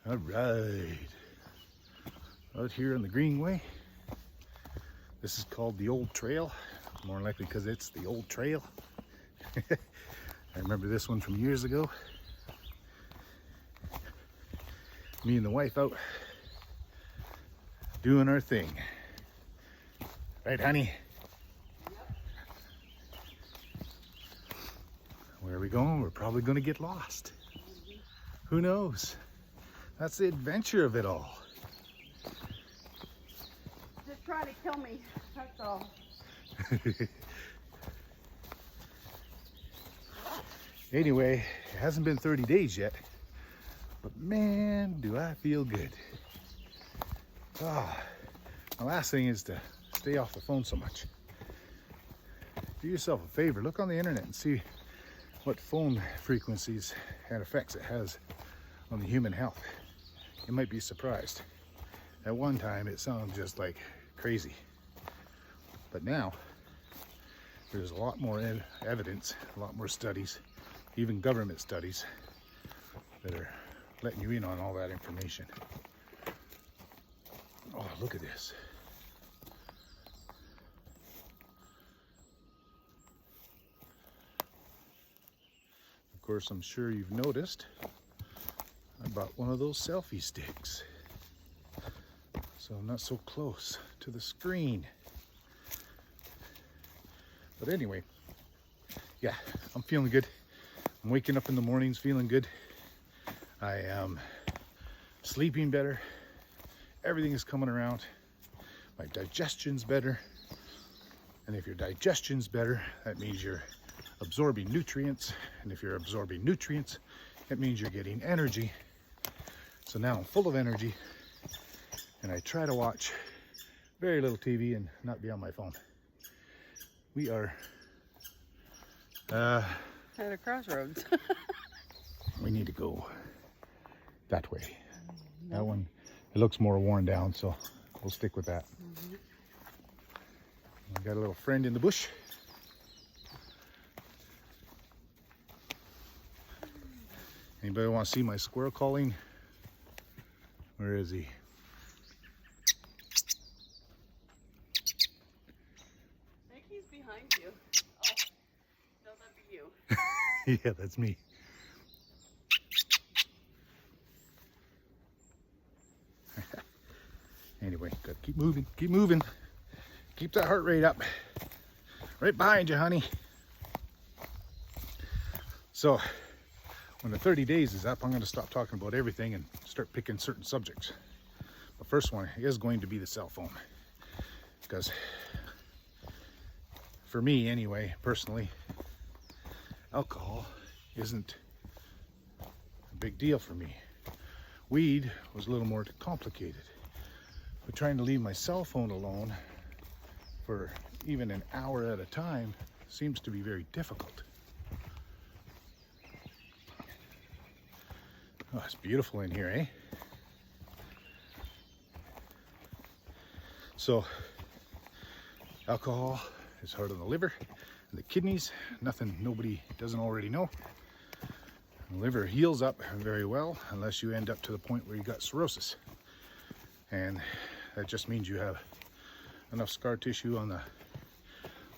All right, out here on the greenway. This is called the old trail, more likely because it's the old trail. I remember this one from years ago. Me and the wife out doing our thing. Right, honey? Yep. Where are we going? We're probably going to get lost. Who knows? That's the adventure of it all. Just try to kill me, that's all. Anyway, it hasn't been 30 days yet, but man, do I feel good. Ah, the last thing is to stay off the phone so much. Do yourself a favor, look on the internet and see what phone frequencies and effects it has on the human health. You might be surprised. At one time, it sounded just like crazy. But now, there's a lot more evidence, a lot more studies, even government studies, that are letting you in on all that information. Oh, look at this. Of course, I'm sure you've noticed I bought one of those selfie sticks, so I'm not so close to the screen. But anyway, yeah, I'm feeling good. I'm waking up in the mornings feeling good. I am sleeping better. Everything is coming around. My digestion's better. And if your digestion's better, that means you're absorbing nutrients. And if you're absorbing nutrients, it means you're getting energy. So now I'm full of energy, and I try to watch very little TV and not be on my phone. We are At a crossroads. we need to go that way. That one, it looks more worn down, so we'll stick with that. I got a little friend in the bush. Anybody want to see my squirrel calling? Where is he? I think he's behind you. Oh, no, that'd be you. Yeah, that's me. Anyway, gotta keep moving, keep moving. Keep that heart rate up. Right behind you, honey. So, when the 30 days is up, I'm going to stop talking about everything and start picking certain subjects. The first one is going to be the cell phone. Because for me anyway, personally, alcohol isn't a big deal for me. Weed was a little more complicated. But trying to leave my cell phone alone for even an hour at a time seems to be very difficult. Oh, it's beautiful in here, eh? So, alcohol is hard on the liver and the kidneys. Nothing nobody doesn't already know. The liver heals up very well unless you end up to the point where you got cirrhosis. And that just means you have enough scar tissue on the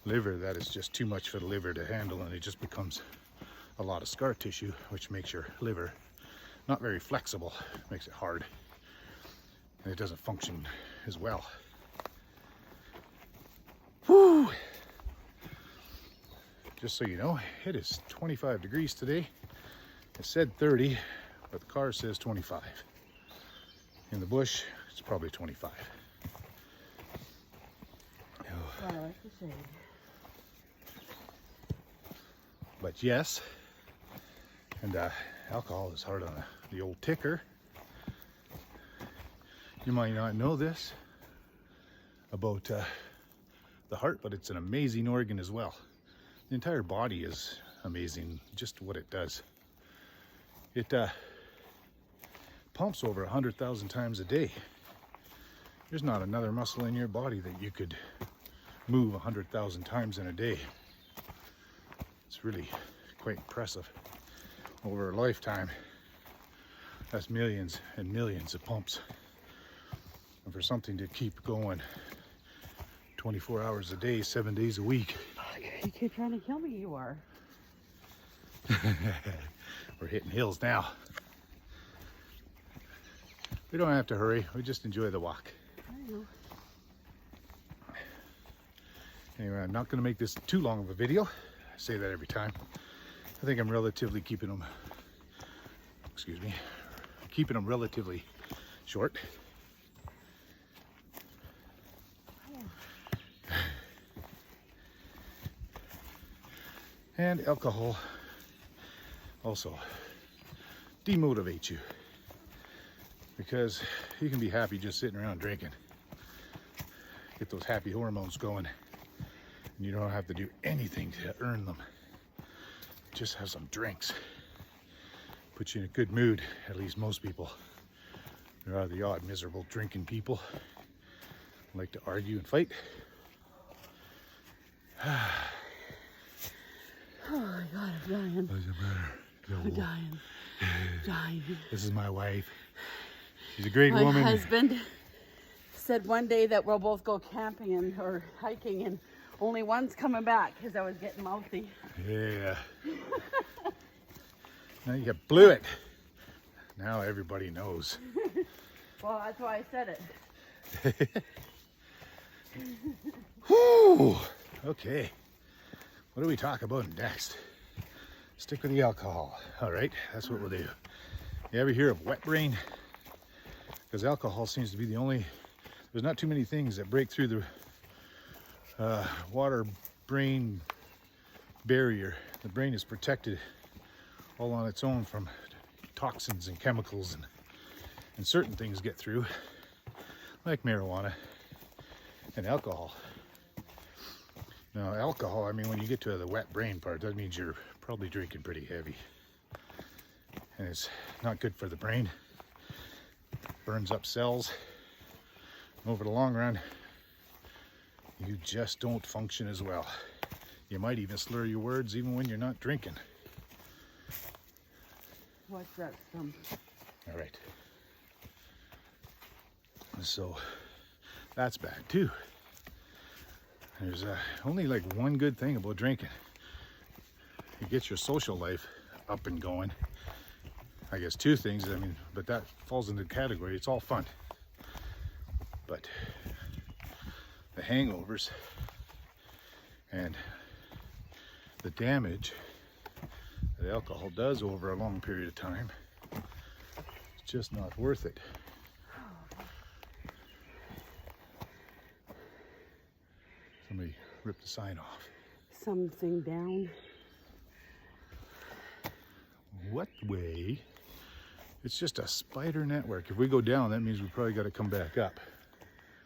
liver that is just too much for the liver to handle, and it just becomes a lot of scar tissue, which makes your liver not very flexible, makes it hard, and it doesn't function as well. Whew! Just so you know, it is 25 degrees today. It said 30, but the car says 25. In the bush, it's probably 25. I like the shade. But yes, and alcohol is hard on the old ticker. You might not know this about the heart, but it's an amazing organ as well. The entire body is amazing, just what it does. It pumps over 100,000 times a day. There's not another muscle in your body that you could move 100,000 times in a day. It's really quite impressive over a lifetime. That's millions and millions of pumps. And for something to keep going 24 hours a day, 7 days a week. You keep trying to kill me, you are. We're hitting hills now. We don't have to hurry. We just enjoy the walk. I know. Anyway, I'm not going to make this too long of a video. I say that every time. I think I'm relatively keeping them, keeping them relatively short. And alcohol also demotivates you, because you can be happy just sitting around drinking, get those happy hormones going, and you don't have to do anything to earn them. Just have some drinks, put you in a good mood. At least most people. There are the odd miserable drinking people who like to argue and fight. Oh my God, I'm dying. Doesn't matter. I'm dying. Dying. This is my wife. She's a great My woman. husband said one day that we'll both go camping or hiking, and only one's coming back because I was getting mouthy. Yeah. Now you blew it. Now everybody knows. Well, that's why I said it. Whew. Okay. What do we talk about next? Stick with the alcohol. All right, that's what we'll do. You ever hear of wet brain? Because alcohol seems to be the only, there's not too many things that break through the water-brain barrier. The brain is protected all on its own from toxins and chemicals, and certain things get through, like marijuana and alcohol. Now, alcohol, I mean, when you get to the wet brain part, that means you're probably drinking pretty heavy. And it's not good for the brain. Burns up cells. And over the long run, you just don't function as well. You might even slur your words even when you're not drinking. What's that from? All right. So, that's bad too. There's only like one good thing about drinking. It gets your social life up and going. I guess two things, I mean, but that falls into the category. It's all fun. But the hangovers and the damage that alcohol does over a long period of time, it's just not worth it. Somebody ripped the sign off. Something down. What way? It's just a spider network. If we go down, that means we probably got to come back up.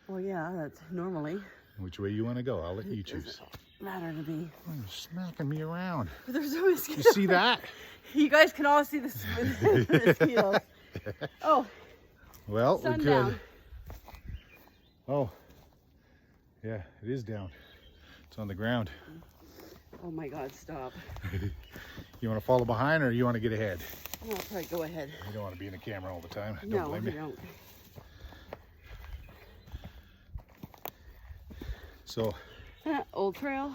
Well, yeah, that's normally. Which way you want to go? I'll let you choose. Matter to me. Oh, you're smacking me around. There's a mosquito. You see that? You guys can all see the mosquitoes. Oh. Well, sun we could. down. Oh. Yeah, it is down. It's on the ground. Oh my God, stop. You want to follow behind or you want to get ahead? I'll probably go ahead. You don't want to be in the camera all the time. Don't No, blame you me. don't. So, Old trail.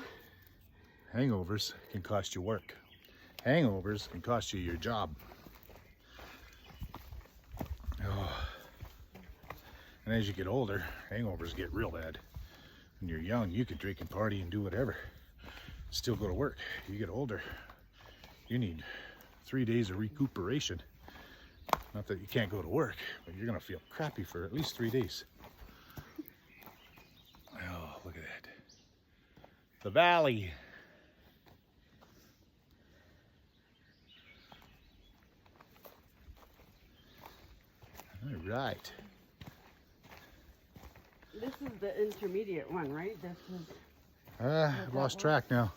hangovers can cost you work. Hangovers can cost you your job. Oh. And as you get older, hangovers get real bad. When you're young, you can drink and party and do whatever. Still go to work. You get older, you need 3 days of recuperation. Not that you can't go to work, but you're gonna feel crappy for at least 3 days. Oh, look at that. The valley. All right. This is the intermediate one, right? This is. I've lost track now.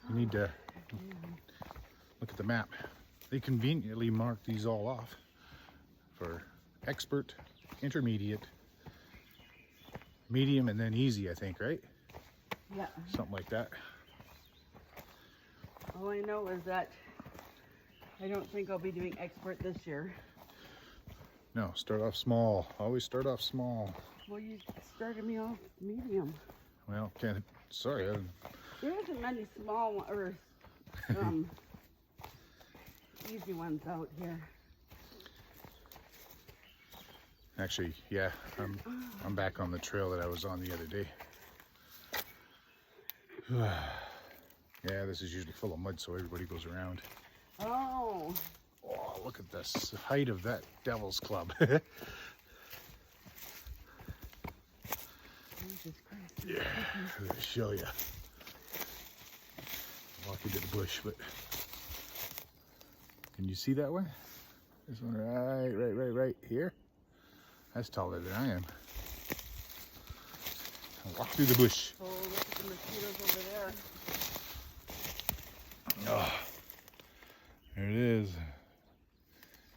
You need to look at the map. They conveniently mark these all off for expert, intermediate, medium, and then easy, I think, right? Yeah. Something like that. All I know is that I don't think I'll be doing expert this year. No, start off small. Always start off small. Well, you started me off medium. Well, can't. Sorry. There isn't many small or easy ones out here. Actually, yeah, I'm back on the trail that I was on the other day. Yeah, this is usually full of mud, so everybody goes around. Oh. Oh, look at this, the height of that devil's club. Jesus Christ. Yeah, I'll show you. Walk into the bush, but can you see that one? This one right here. That's taller than I am. I'll walk through the bush. Oh, look at the mosquitoes over there. Oh, there it is.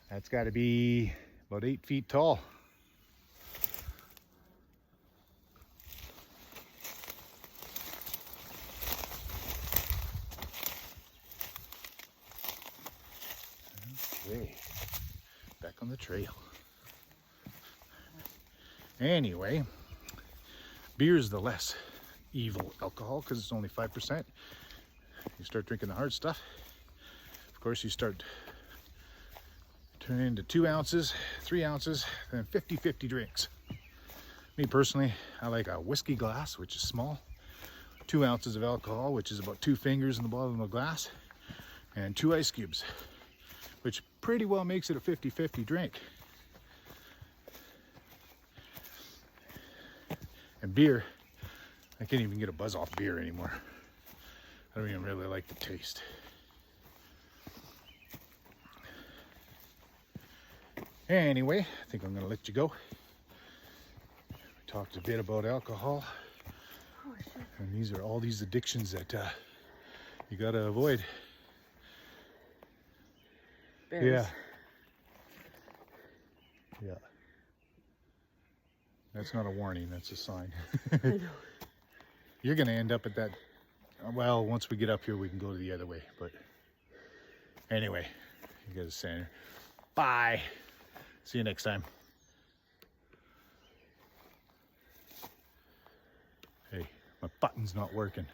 That's got to be about 8 feet tall. Okay, back on the trail. Anyway, beer is the less evil alcohol because it's only 5%. You start drinking the hard stuff, of course you start turning into 2 ounces, 3 ounces, then 50-50 drinks. Me personally, I like a whiskey glass, which is small, 2 ounces of alcohol, which is about 2 fingers in the bottom of a glass, and 2 ice cubes, which pretty well makes it a 50-50 drink. And beer, I can't even get a buzz off beer anymore. I don't even really like the taste. Anyway, I think I'm gonna let you go. We talked a bit about alcohol. And these are all these addictions that you gotta avoid. Bears. Yeah. That's not a warning, that's a sign. I know. You're gonna end up at that, well, once we get up here, we can go the other way, but anyway, you guys are saying, bye. See you next time. Hey, my button's not working.